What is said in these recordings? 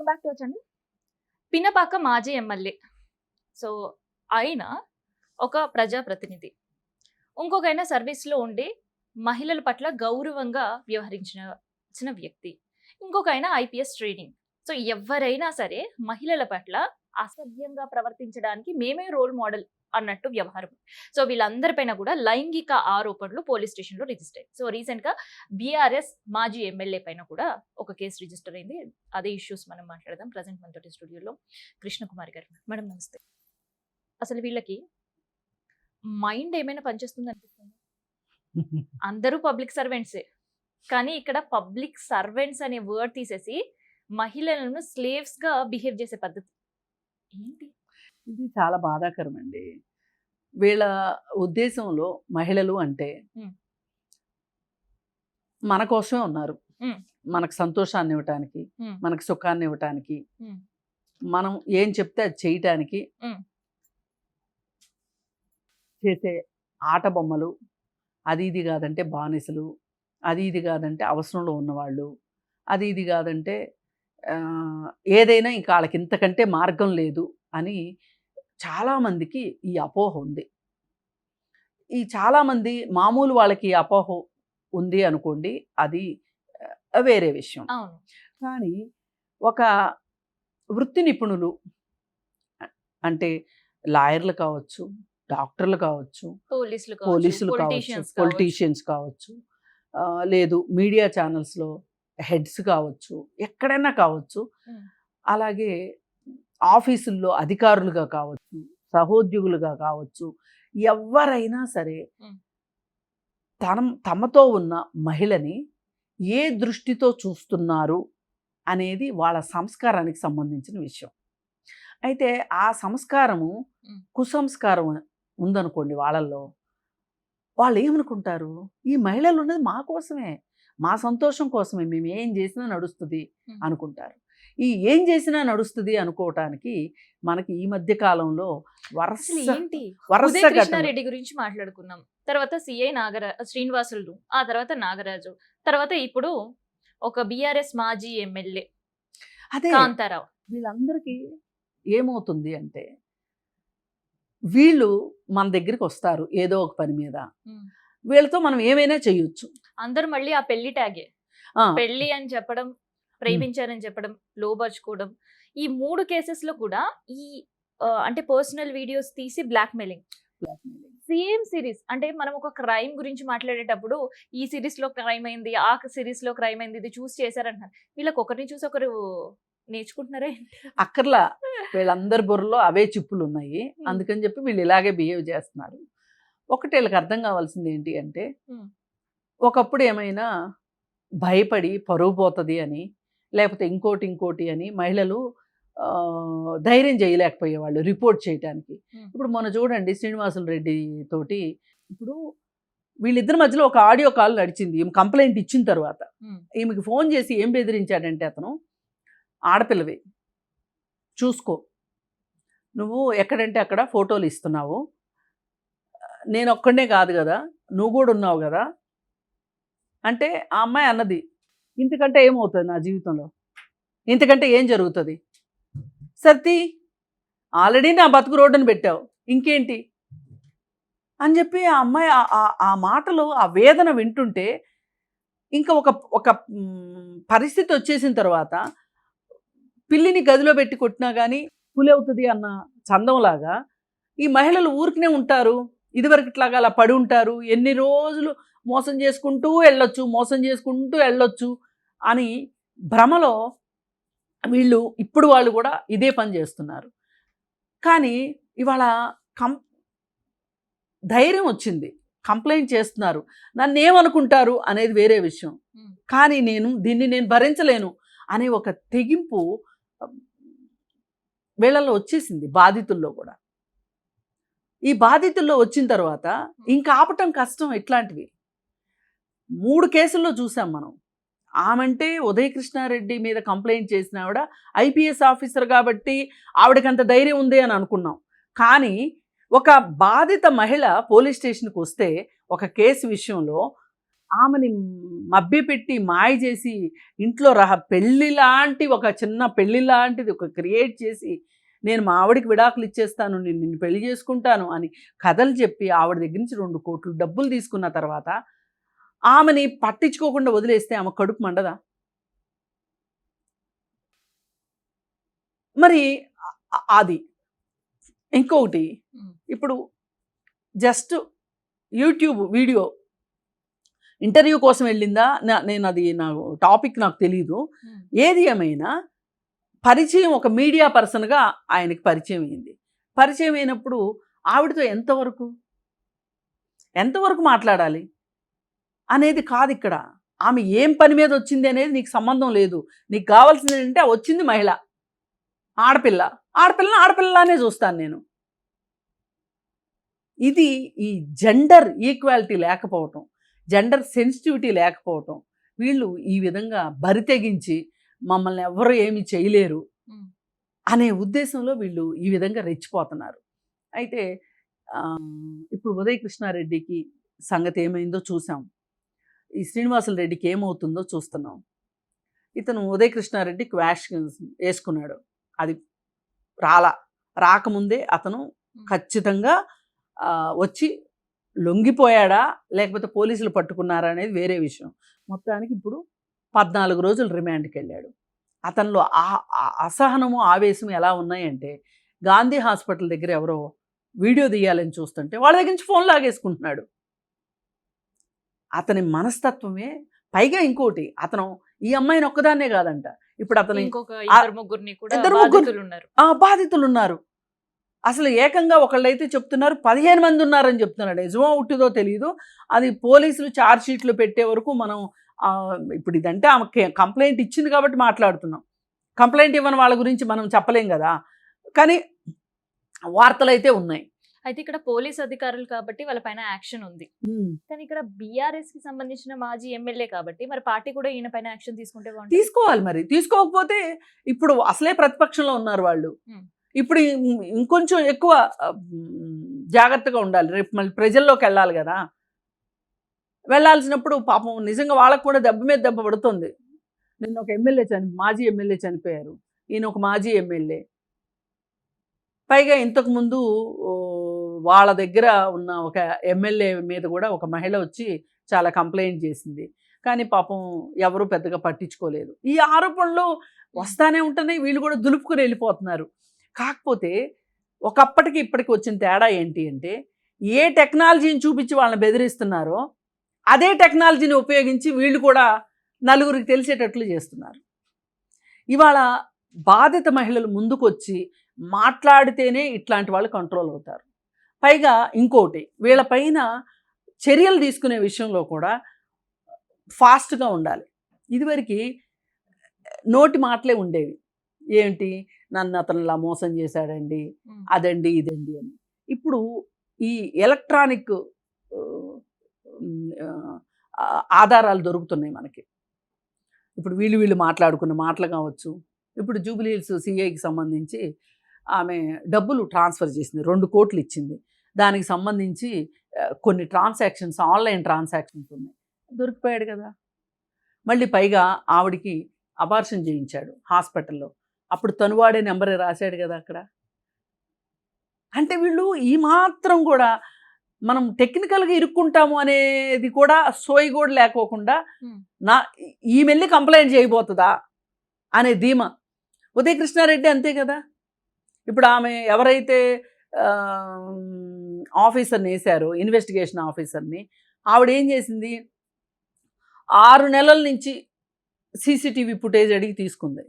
Welcome back to our channel. Pinapaka మాజీ MLA. So ఆయన ఒక ప్రజాప్రతినిధి. ఇంకొకైనా సర్వీస్లో ఉండి మహిళల పట్ల గౌరవంగా వ్యవహరించిన వ్యక్తి. ఇంకొకైనా ఐపీఎస్ ట్రైనింగ్. సో ఎవరైనా సరే మహిళల పట్ల అసభ్యంగా ప్రవర్తించడానికి మేమే రోల్ మోడల్ అన్నట్టు వ్యవహారం. సో వీళ్ళందరిపైన కూడా లైంగిక ఆరోపణలు పోలీస్ స్టేషన్లో రిజిస్టర్ అయ్యాయి. సో రీసెంట్గా బీఆర్ఎస్ మాజీ ఎమ్మెల్యే పైన కూడా ఒక కేసు రిజిస్టర్ అయింది. అదే ఇష్యూస్ మనం మాట్లాడదాం. ప్రజెంట్ మనతోటి స్టూడియోలో కృష్ణకుమారి గారు. మేడం నమస్తే. అసలు వీళ్ళకి మైండ్ ఏమైనా పనిచేస్తుంది అనిపిస్తుంది? అందరూ పబ్లిక్ సర్వెంట్సే, కానీ ఇక్కడ పబ్లిక్ సర్వెంట్స్ అనే వర్డ్ తీసేసి మహిళలను స్లేవ్స్ గా బిహేవ్ చేసే పద్ధతి ఏంటి? ఇది చాలా బాధాకరం అండి. వీళ్ళ ఉద్దేశంలో మహిళలు అంటే మన కోసమే ఉన్నారు. మనకు సంతోషాన్ని ఇవ్వటానికి, మనకు సుఖాన్ని ఇవ్వటానికి, మనం ఏం చెప్తే అది చేయటానికి చేసే ఆట బొమ్మలు. అది ఇది కాదంటే బానిసలు, అది ఇది కాదంటే అవసరంలో ఉన్నవాళ్ళు, అది ఇది కాదంటే ఏదైనా ఇంకా వాళ్ళకి ఇంతకంటే మార్గం లేదు అని చాలామందికి ఈ అపోహ ఉంది. ఈ చాలామంది మామూలు వాళ్ళకి ఈ అపోహ ఉంది అనుకోండి, అది వేరే విషయం. కానీ ఒక వృత్తి నిపుణులు అంటే లాయర్లు కావచ్చు, డాక్టర్లు కావచ్చు, పోలీసులు కావచ్చు, పొలిటీషియన్స్ కావచ్చు, లేదు మీడియా ఛానల్స్లో హెడ్స్ కావచ్చు, ఎక్కడైనా కావచ్చు, అలాగే ఆఫీసుల్లో అధికారులుగా కావచ్చు, సహోద్యోగులుగా కావచ్చు, ఎవరైనా సరే తమతో ఉన్న మహిళని ఏ దృష్టితో చూస్తున్నారు అనేది వాళ్ళ సంస్కారానికి సంబంధించిన విషయం. అయితే ఆ సంస్కారము కుసంస్కారం ఉందనుకోండి వాళ్ళల్లో, వాళ్ళు ఏమనుకుంటారు, ఈ మహిళలు ఉన్నది మా కోసమే, మా సంతోషం కోసమే, మేము ఏం చేసినా నడుస్తుంది అనుకుంటారు. ఈ ఏం చేసినా నడుస్తుంది అనుకోవటానికి మనకి ఈ మధ్య కాలంలో కృష్ణారెడ్డి గురించి మాట్లాడుకున్నాం, తర్వాత సిఐ శ్రీనివాసులు, ఆ తర్వాత నాగరాజు, తర్వాత ఇప్పుడు ఒక బీఆర్ఎస్ మాజీ ఎమ్మెల్యే అదే కాంతారావు. వీళ్ళందరికీ ఏమవుతుంది అంటే, వీళ్ళు మన దగ్గరికి వస్తారు ఏదో ఒక పని మీద, వీళ్ళతో మనం ఏమైనా చేయొచ్చు. అందరూ మళ్ళీ ఆ పెళ్లి ట్యాగే, పెళ్లి అని చెప్పడం, ప్రేమించారని చెప్పడం, లోబర్చుకోవడం. ఈ 3 కేసెస్ లో కూడా ఈ అంటే పర్సనల్ వీడియోస్ తీసి బ్లాక్ మెయిలింగ్. Same series. అంటే మనం ఒక క్రైమ్ గురించి మాట్లాడేటప్పుడు ఈ సిరీస్ లో క్రైమ్ అయింది, ఆ సిరీస్ లో క్రైమ్ అయింది, ఇది చూసి చేశారంటున్నారు. వీళ్ళకి ఒకరిని చూసి ఒకరు నేర్చుకుంటున్నారే అక్కర్లా. వీళ్ళందరి బుర్రలో అవే చిప్పులు ఉన్నాయి, అందుకని చెప్పి వీళ్ళు ఇలాగే బిహేవ్ చేస్తున్నారు. ఒకటి వీళ్ళకి అర్థం కావాల్సింది ఏంటి అంటే, ఒకప్పుడు ఏమైనా భయపడి పరువు పోతుంది అని, లేకపోతే ఇంకోటి అని మహిళలు ధైర్యం చేయలేకపోయేవాళ్ళు రిపోర్ట్ చేయడానికి. ఇప్పుడు మొన్న చూడండి శ్రీనివాసులు రెడ్డి తోటి, ఇప్పుడు వీళ్ళిద్దరి మధ్యలో ఒక ఆడియో కాల్ నడిచింది. ఈమె కంప్లైంట్ ఇచ్చిన తర్వాత ఈమెకి ఫోన్ చేసి ఏం బెదిరించాడంటే, అతను ఆడపిల్లవి చూసుకో, నువ్వు ఎక్కడంటే అక్కడ ఫోటోలు ఇస్తున్నావు, నేను ఒక్కడనే కాదు కదా, నువ్వు కూడా ఉన్నావు కదా అంటే, ఆ అమ్మాయి అన్నది, ఇంతకంటే ఏమవుతుంది నా జీవితంలో, ఇంతకంటే ఏం జరుగుతుంది, సర్తి ఆల్రెడీ నా బతుకు రోడ్డును పెట్టావు, ఇంకేంటి అని చెప్పి ఆ అమ్మాయి ఆ మాటలు, ఆ వేదన వింటుంటే, ఇంకా ఒక పరిస్థితి వచ్చేసిన తర్వాత పిల్లిని గదిలో పెట్టి కొట్టినా కానీ పులి అవుతుంది అన్న చందంలాగా ఈ మహిళలు ఊరికనే ఉంటారు. ఇదివరకుట్లాగా అలా పడి ఉంటారు, ఎన్ని రోజులు మోసం చేసుకుంటూ వెళ్ళొచ్చు అని భ్రమలో వాళ్ళు కూడా ఇదే పని చేస్తున్నారు. కానీ ఇవాళ ధైర్యం వచ్చింది, కంప్లైంట్ చేస్తున్నారు. నన్ను ఏమనుకుంటారు అనేది వేరే విషయం, కానీ దీన్ని నేను భరించలేను అనే ఒక తెగింపు వీళ్ళలో వచ్చేసింది, బాధితుల్లో కూడా. ఈ బాధితుల్లో వచ్చిన తర్వాత ఇంకా ఆపటం కష్టం. ఇట్లాంటివి 3 కేసుల్లో చూసాం మనం. ఆమంటే ఉదయ కృష్ణారెడ్డి మీద కంప్లైంట్ చేసిన ఆవిడ ఐపీఎస్ ఆఫీసర్ కాబట్టి ఆవిడకంత ధైర్యం ఉంది అని అనుకున్నాం. కానీ ఒక బాధిత మహిళ పోలీస్ స్టేషన్కి వస్తే ఒక కేసు విషయంలో ఆమెని మభ్యపెట్టి మాయ చేసి ఇంట్లో పెళ్లి లాంటి ఒక చిన్న పెళ్లి లాంటిది ఒక క్రియేట్ చేసి నేను మా ఆవిడికి విడాకులు ఇచ్చేస్తాను, నేను నిన్ను పెళ్లి చేసుకుంటాను అని కథలు చెప్పి ఆవిడ దగ్గర నుంచి 2 కోట్లు డబ్బులు తీసుకున్న తర్వాత ఆమెని పట్టించుకోకుండా వదిలేస్తే ఆమె కడుపు మండదా? మరి అది ఇంకొకటి, ఇప్పుడు జస్ట్ యూట్యూబ్ వీడియో ఇంటర్వ్యూ కోసం వెళ్ళిందా, నేను అది నా టాపిక్ నాకు తెలీదు. ఏది ఏమైనా పరిచయం ఒక మీడియా పర్సన్గా ఆయనకి పరిచయం అయింది. పరిచయం అయినప్పుడు ఆవిడతో ఎంతవరకు మాట్లాడాలి అనేది కాదు ఇక్కడ. ఆమె ఏం పని మీద వచ్చింది అనేది నీకు సంబంధం లేదు. నీకు కావాల్సింది ఏంటంటే వచ్చింది మహిళ, ఆడపిల్లని ఆడపిల్లలానే చూస్తాను నేను. ఇది ఈ జెండర్ ఈక్వాలిటీ లేకపోవటం, జెండర్ సెన్సిటివిటీ లేకపోవటం, వీళ్ళు ఈ విధంగా బరితెగించి మమ్మల్ని ఎవరు ఏమి చేయలేరు అనే ఉద్దేశంలో వీళ్ళు ఈ విధంగా రెచ్చిపోతున్నారు. అయితే ఇప్పుడు ఉదయ్ కృష్ణారెడ్డికి సంగతి ఏమైందో చూసాం, ఈ శ్రీనివాసులు రెడ్డికి ఏమవుతుందో చూస్తున్నాం. ఇతను ఉదయ్ కృష్ణారెడ్డి క్వాష్ వేసుకున్నాడు, అది రాకముందే అతను ఖచ్చితంగా వచ్చి లొంగిపోయాడా లేకపోతే పోలీసులు పట్టుకున్నారా అనేది వేరే విషయం. మొత్తానికి ఇప్పుడు 14 రోజులు రిమాండ్కి వెళ్ళాడు. అతనిలో అసహనము ఆవేశం ఎలా ఉన్నాయంటే, గాంధీ హాస్పిటల్ దగ్గర ఎవరో వీడియో తీయాలని చూస్తుంటే వాళ్ళ దగ్గర నుంచి ఫోన్ లాగేసుకుంటున్నాడు. అతని మనస్తత్వమే. పైగా ఇంకోటి, అతను ఈ అమ్మాయిని ఒక్కదాన్నే కాదంట, ఇప్పుడు అతను ఇద్దరు ముగ్గురు బాధితులు ఉన్నారు. అసలు ఏకంగా ఒకళ్ళైతే చెప్తున్నారు 15 మంది ఉన్నారని చెప్తున్నాడు. నిజమో ఉట్టిదో తెలియదు. అది పోలీసులు ఛార్జ్ షీట్లు పెట్టే వరకు మనం ఇప్పుడు ఇదంటే ఆమె కంప్లైంట్ ఇచ్చింది కాబట్టి మాట్లాడుతున్నాం. కంప్లైంట్ ఇవ్వని వాళ్ళ గురించి మనం చెప్పలేం కదా. కానీ వార్తలు అయితే ఉన్నాయి. అయితే ఇక్కడ పోలీస్ అధికారులు కాబట్టి వాళ్ళ పైన యాక్షన్ ఉంది. కానీ ఇక్కడ బీఆర్ఎస్ కి సంబంధించిన మాజీ ఎమ్మెల్యే కాబట్టి మరి పార్టీ కూడా ఈయన పైన యాక్షన్ తీసుకుంటే తీసుకోవాలి. మరి తీసుకోకపోతే ఇప్పుడు అసలే ప్రతిపక్షంలో ఉన్నారు వాళ్ళు. ఇప్పుడు ఇంకొంచెం ఎక్కువ జాగ్రత్తగా ఉండాలి. రేపు మళ్ళీ ప్రజల్లోకి వెళ్ళాలి కదా. వెళ్ళాల్సినప్పుడు పాపం నిజంగా వాళ్ళకు కూడా దెబ్బ మీద దెబ్బ పడుతుంది. నిన్న ఒక మాజీ ఎమ్మెల్యే చనిపోయారు. ఈయన ఒక మాజీ ఎమ్మెల్యే. పైగా ఇంతకుముందు వాళ్ళ దగ్గర ఉన్న ఒక ఎమ్మెల్యే మీద కూడా ఒక మహిళ వచ్చి చాలా కంప్లైంట్ చేసింది. కానీ పాపం ఎవరు పెద్దగా పట్టించుకోలేదు. ఈ ఆరోపణలు వస్తానే ఉంటున్నాయి, వీళ్ళు కూడా దులుపుకుని వెళ్ళిపోతున్నారు. కాకపోతే ఒకప్పటికి ఇప్పటికి వచ్చిన తేడా ఏంటి అంటే, ఏ టెక్నాలజీని చూపించి వాళ్ళని బెదిరిస్తున్నారో అదే టెక్నాలజీని ఉపయోగించి వీళ్ళు కూడా నలుగురికి తెలిసేటట్లు చేస్తున్నారు. ఇవాళ బాధిత మహిళలు ముందుకొచ్చి మాట్లాడితేనే ఇట్లాంటి వాళ్ళు కంట్రోల్ అవుతారు. పైగా ఇంకోటి, వీళ్ళపైన చర్యలు తీసుకునే విషయంలో కూడా ఫాస్ట్గా ఉండాలి. ఇదివరకు నోటి మాటలే ఉండేవి. ఏంటి, నన్ను అతను ఇలా మోసం చేశాడండి, అదండి ఇదండి అని. ఇప్పుడు ఈ ఎలక్ట్రానిక్ ఆధారాలు దొరుకుతున్నాయి మనకి. ఇప్పుడు వీళ్ళు మాట్లాడుకున్న మాటలు కావచ్చు. ఇప్పుడు జూబ్లీ హిల్స్ సిఐకి సంబంధించి ఆమె డబ్బులు ట్రాన్స్ఫర్ చేసింది, 2 కోట్లు ఇచ్చింది. దానికి సంబంధించి కొన్ని ట్రాన్సాక్షన్స్, ఆన్లైన్ ట్రాన్సాక్షన్స్ ఉన్నాయి. దొరికిపోయాడు కదా. మళ్ళీ పైగా ఆవిడికి అబార్షన్ చేయించాడు హాస్పిటల్లో. అప్పుడు తను వాడే నెంబరే రాశాడు కదా అక్కడ. అంటే వీళ్ళు ఈ మాత్రం కూడా మనం టెక్నికల్గా ఇరుక్కుంటాము అనేది కూడా సోయి కూడా లేకోకుండా ఈమెల్లి కంప్లైంట్ చేయబోతుందా అనే ధీమా. ఉదయ్ కృష్ణారెడ్డి అంతే కదా. ఇప్పుడు ఆమె ఎవరైతే ఆఫీసర్ని వేశారో, ఇన్వెస్టిగేషన్ ఆఫీసర్ని, ఆవిడ ఏం చేసింది, 6 నెలల నుంచి సీసీటీవీ ఫుటేజ్ అడిగి తీసుకుంది.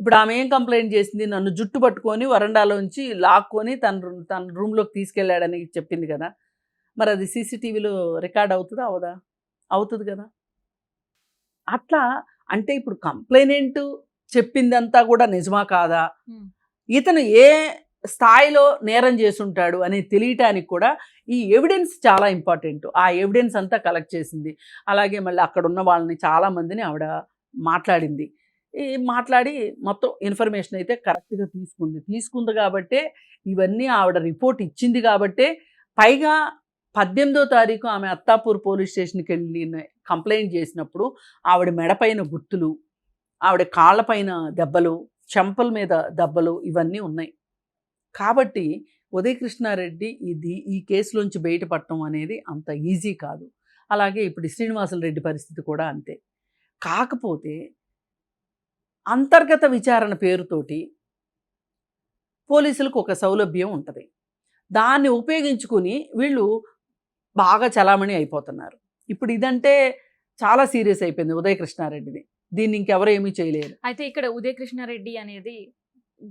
ఇప్పుడు ఆమె ఏం కంప్లైంట్ చేసింది, నన్ను జుట్టు పట్టుకొని వరండాలోంచి లాక్కొని తన రూమ్లోకి తీసుకెళ్ళాడని చెప్పింది కదా. మరి అది సీసీటీవీలో రికార్డ్ అవుతుందా అవదా? అవుతుంది కదా. అట్లా అంటే ఇప్పుడు కంప్లైనెంట్ చెప్పిందంతా కూడా నిజమా కాదా, ఇతను ఏ స్థాయిలో నేరం చేసుంటాడు అనేది తెలియటానికి కూడా ఈ ఎవిడెన్స్ చాలా ఇంపార్టెంట్. ఆ ఎవిడెన్స్ అంతా కలెక్ట్ చేసింది. అలాగే మళ్ళీ అక్కడ ఉన్న వాళ్ళని చాలామందిని ఆవిడ మాట్లాడింది. మాట్లాడి మొత్తం ఇన్ఫర్మేషన్ అయితే కరెక్ట్గా తీసుకుంది కాబట్టే, ఇవన్నీ ఆవిడ రిపోర్ట్ ఇచ్చింది కాబట్టే, పైగా 18వ తారీఖు ఆమె అత్తాపూర్ పోలీస్ స్టేషన్కి వెళ్ళి కంప్లైంట్ చేసినప్పుడు ఆవిడ మెడపైన గుర్తులు, ఆవిడ కాళ్ళపైన దెబ్బలు, చెంపల మీద దెబ్బలు ఇవన్నీ ఉన్నాయి. కాబట్టి ఉదయకృష్ణారెడ్డి ఈ కేసులోంచి బయటపడటం అనేది అంత ఈజీ కాదు. అలాగే ఇప్పుడు శ్రీనివాసులు రెడ్డి పరిస్థితి కూడా అంతే. కాకపోతే అంతర్గత విచారణ పేరుతోటి పోలీసులకు ఒక సౌలభ్యం ఉంటుంది. దాన్ని ఉపయోగించుకుని వీళ్ళు బాగా చలామణి అయిపోతున్నారు. ఇప్పుడు ఇదంటే చాలా సీరియస్ అయిపోయింది ఉదయకృష్ణారెడ్డిది. దీన్ని ఇంకెవరు ఏమీ చేయలేరు. అయితే ఇక్కడ ఉదయకృష్ణారెడ్డి అనేది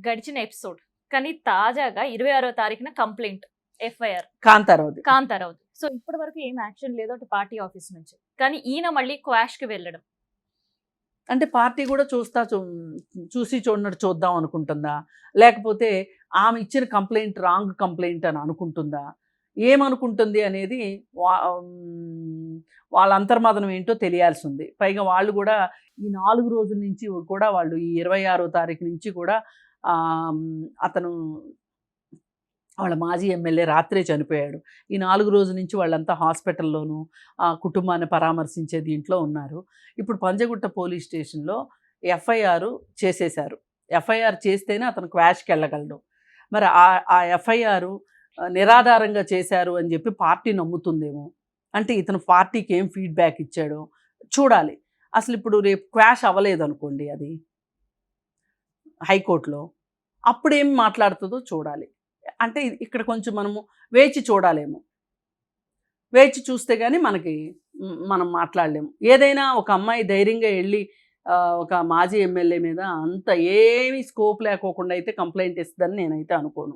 గడిచిన ఎపిసోడ్, కానీ తాజాగా 26వ తారీఖున కంప్లైంట్ ఎఫ్ఐఆర్ కాంతారావు. సో ఇప్పటి వరకు ఏం యాక్షన్ లేదు అటు పార్టీ ఆఫీస్ నుంచి. కానీ ఈయన మళ్ళీ క్వాష్ కి వెళ్ళడం అంటే పార్టీ కూడా చూసి చూడనట్టు చూద్దాం అనుకుంటుందా, లేకపోతే ఆమె ఇచ్చిన కంప్లైంట్ రాంగ్ కంప్లైంట్ అని అనుకుంటుందా, ఏమనుకుంటుంది అనేది వాళ్ళ అంతర్మదనం ఏంటో తెలియాల్సి ఉంది. పైగా వాళ్ళు కూడా ఈ 4 రోజుల నుంచి కూడా వాళ్ళు ఈ 26వ తారీఖు నుంచి కూడా అతను వాళ్ళ మాజీ ఎమ్మెల్యే రాత్రే చనిపోయాడు. ఈ 4 రోజుల నుంచి వాళ్ళంతా హాస్పిటల్లోనూ కుటుంబాన్ని పరామర్శించే దీంట్లో ఉన్నారు. ఇప్పుడు పంజగుట్ట పోలీస్ స్టేషన్లో ఎఫ్ఐఆర్ చేసేశారు. ఎఫ్ఐఆర్ చేస్తేనే అతను క్వాష్కి వెళ్ళగలడు. మరి ఆ ఎఫ్ఐఆర్ నిరాధారంగా చేశారు అని చెప్పి పార్టీ నమ్ముతుందేమో. అంటే ఇతను పార్టీకి ఏం ఫీడ్బ్యాక్ ఇచ్చాడో చూడాలి. అసలు ఇప్పుడు రేపు క్వాష్ అవ్వలేదు అనుకోండి అది హైకోర్టులో, అప్పుడేం మాట్లాడుతుందో చూడాలి. అంటే ఇక్కడ కొంచెం మనము వేచి చూడాలేమో. వేచి చూస్తే కానీ మనం మాట్లాడలేము. ఏదైనా ఒక అమ్మాయి ధైర్యంగా వెళ్ళి ఒక మాజీ ఎమ్మెల్యే మీద అంత ఏమీ స్కోప్ లేకోకుండా అయితే కంప్లైంట్ ఇస్తుందని నేనైతే అనుకోను.